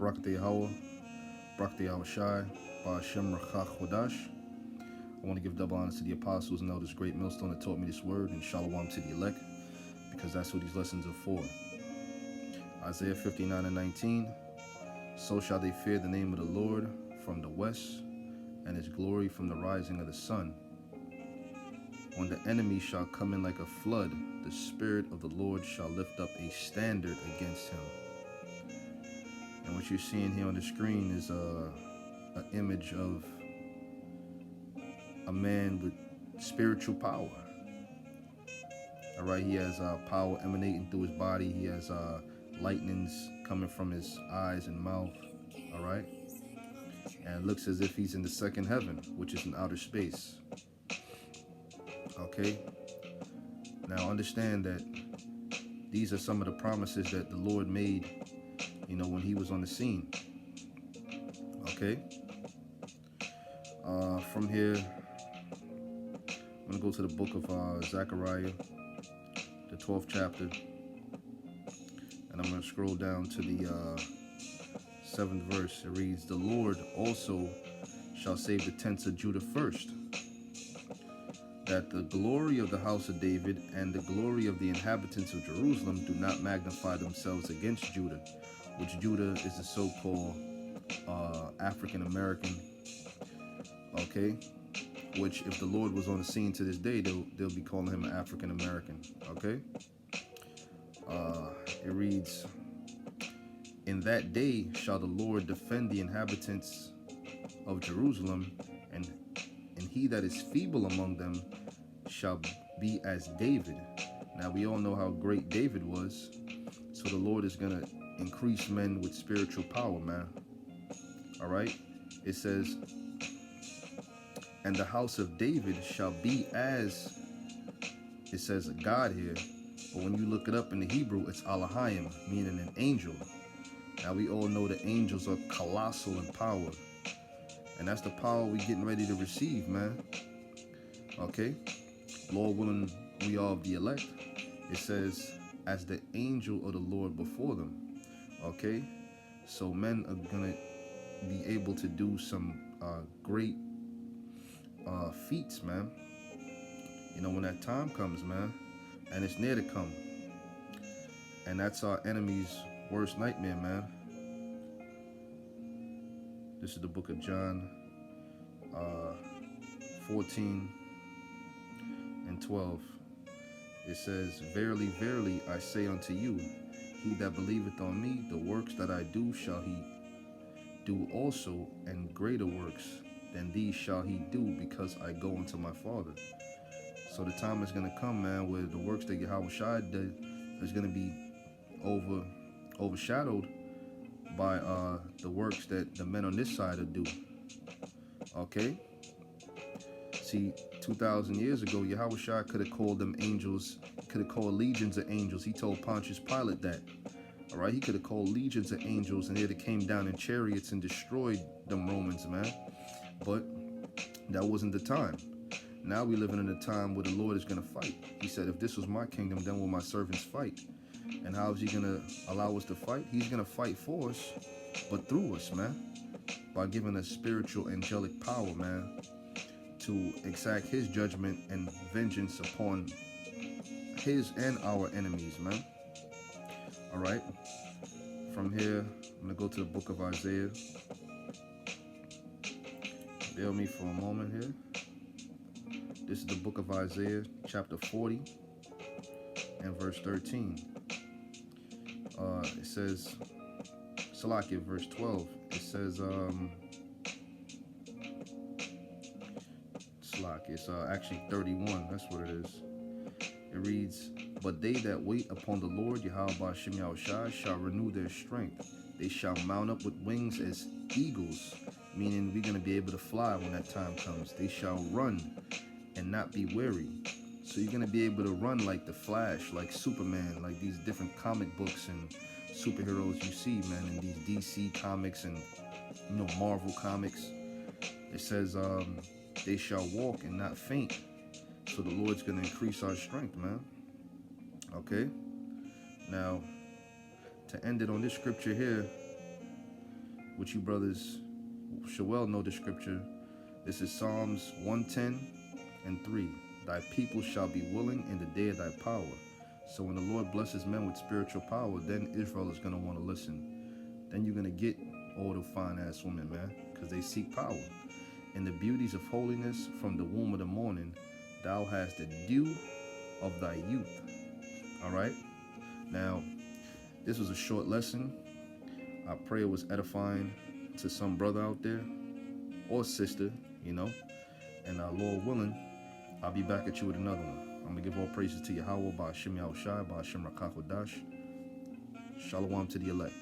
Brakte Yahweh, Brakte Yahushai, Ba'ashem Rachach Chodash. I want to give double honor to the apostles and elders, great millstone that taught me this word, and shalom to the elect, because that's what these lessons are for. Isaiah 59:19. So shall they fear the name of the Lord from the west, and his glory from the rising of the sun. When the enemy shall come in like a flood, the Spirit of the Lord shall lift up a standard against him. And what you're seeing here on the screen is an image of a man with spiritual power. All right, he has power emanating through his body. He has lightnings coming from his eyes and mouth. All right, and it looks as if he's in the second heaven, which is in outer space. Okay, now understand that these are some of the promises that the Lord made, when he was on the scene. Okay, from here, I'm going to go to the book of Zechariah, the 12th chapter, and I'm going to scroll down to the 7th verse. It reads, "The Lord also shall save the tents of Judah first, that the glory of the house of David and the glory of the inhabitants of Jerusalem do not magnify themselves against Judah," which Judah is the so-called African American. Okay, which if the Lord was on the scene to this day, they'll be calling him an African American. Okay, it reads, "In that day shall the Lord defend the inhabitants of Jerusalem, and he that is feeble among them shall be as David." Now we all know how great David was, so the Lord is gonna increase men with spiritual power, man. All right, it says, "And the house of David shall be as," it says God here, but when you look it up in the Hebrew, it's Elohim, meaning an angel. Now we all know the angels are colossal in power, and that's the power we getting ready to receive, man. Okay, Lord willing, we are of the elect. It says, "As the angel of the Lord before them." Okay, so men are gonna be able to do some great feats, man. When that time comes, man, and it's near to come, and that's our enemy's worst nightmare, man. This is the book of John 14:12. It says, "Verily, verily, I say unto you, he that believeth on me, the works that I do shall he do also, and greater works than these shall he do, because I go unto my Father." So the time is going to come, man, where the works that Yahushua did is going to be overshadowed by the works that the men on this side will do. Okay? See, 2,000 years ago, Yahushua could have called them angels, could have called legions of angels. He told Pontius Pilate that. All right? He could have called legions of angels, and they'd have came down in chariots and destroyed them Romans, man. But that wasn't the time. Now we living in a time where the Lord is going to fight. He said, "If this was my kingdom, then will my servants fight?" And how is he going to allow us to fight? He's going to fight for us, but through us, man, by giving us spiritual angelic power, man, to exact his judgment and vengeance upon his and our enemies, man. All right, from here, I'm going to go to the book of Isaiah. Bear with me for a moment here. This is the book of Isaiah, chapter 40, and verse 13. It says, Salakia, verse 12. It says, Salakia, it's actually 31. That's what it is. It reads, "But they that wait upon the Lord, Yahweh Ba'ashem Yahushai, shall renew their strength. They shall mount up with wings as eagles," meaning we're going to be able to fly when that time comes. "They shall run and not be weary." So you're going to be able to run like the Flash, like Superman, like these different comic books and superheroes you see, man, in these DC comics and, Marvel comics. It says, "They shall walk and not faint." So the Lord's going to increase our strength, man. Okay? Now, to end it on this scripture here, which you brothers should well know the scripture. This is Psalms 110:3. Thy people shall be willing in the day of thy power. So when the Lord blesses men with spiritual power, then Israel is going to want to listen. Then you're going to get all the fine-ass women, man, because they seek power. In the beauties of holiness from the womb of the morning, thou hast the dew of thy youth. All right? Now, this was a short lesson. I pray it was edifying to some brother out there or sister, you know. And Lord willing, I'll be back at you with another one. I'm going to give all praises to Yahweh, by Hashem Yahushai, by Hashem Rakakodash. Shalom to the elect.